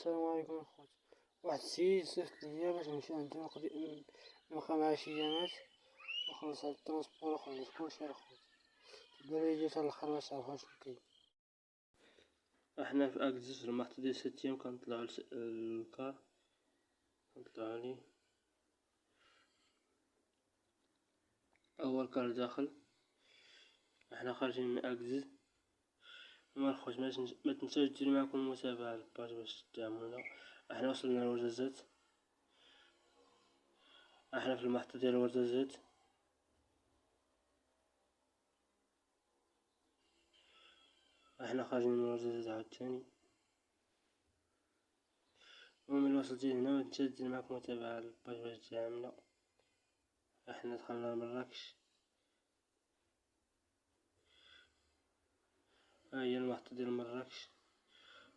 السلام عليكم الخوت. واحد السيد صيفط ليا باش نمشي عندو نلقى معاه شي جامات ونخلص على الترونسبور ونخلص كلشي الخوت. تبالي جيت على الآخر متعرفش شنو كاين. احنا في اكزيس في المحطة ديال سيتيام كنطلعو للكار، كنطلعو عليه اول كار داخل. احنا خارجين من اكزيس. هما الخوت متنساوش ديرو معاكم المتابعة للباج باش تدعمونا. احنا وصلنا لوجازات، احنا في المحطة ديال الوجازات. احنا خارجين من الوجازات عاوتاني. المهم إلا وصلتي هنا متنساش دير معاكم متابعة للباج باش تدعمنا. احنا دخلنا لمراكش، ها هي المحطة ديال مراكش.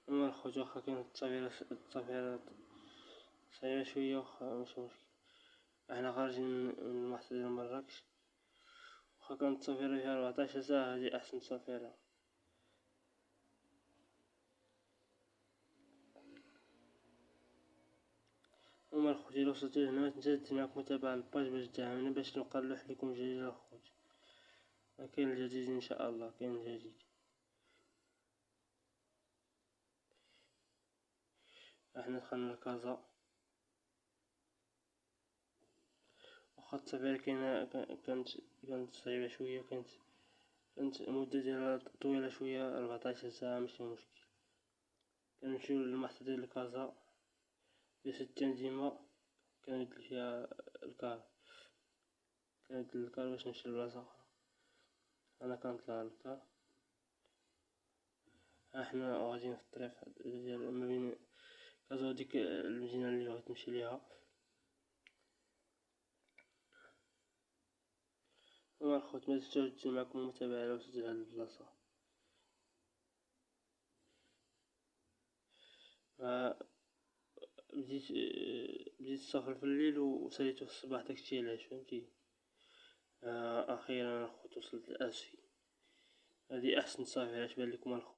هما الخوت واخا كانت التصافيرات صعيبة شوية واخا ماشي مشكل. احنا خارجين من المحطة ديال مراكش، واخا كانت التصافيرة فيها 14 ساعة هادي احسن تصافيرة. هما الخوت إلا وصلتو لهنا متنساش دير معاكم متابعة للباج باش تدعمنا باش نبقى نلوح لكم جديد الخوت. كاين الجديد ان شاء الله، كاين الجديد. احنا دخلنا لكازا، واخا التصافير كانت صعيبة شوية، كانت المدة ديالها طويلة شوية 14 ساعة ماشي مشكل. كنمشيو للمحطة ديال كازا في ستين ديما كنبدل فيها الكار، باش نمشي لبلاصة أخرى. أنا كنطلع للكار. احنا غاديين في الطريق ديال ما بين كازا وديك المدينة اللي بغيت نمشي ليها. هما الخوت متنساوش دير معاكم المتابعة إلا وصلتو لهاد البلاصة. بديت السفر في الليل وساليتو في الصباح، داكشي علاش فهمتي. اخيرا الخوت وصلت لاسفي. هادي احسن تصافي. اش بان لكم الخوت؟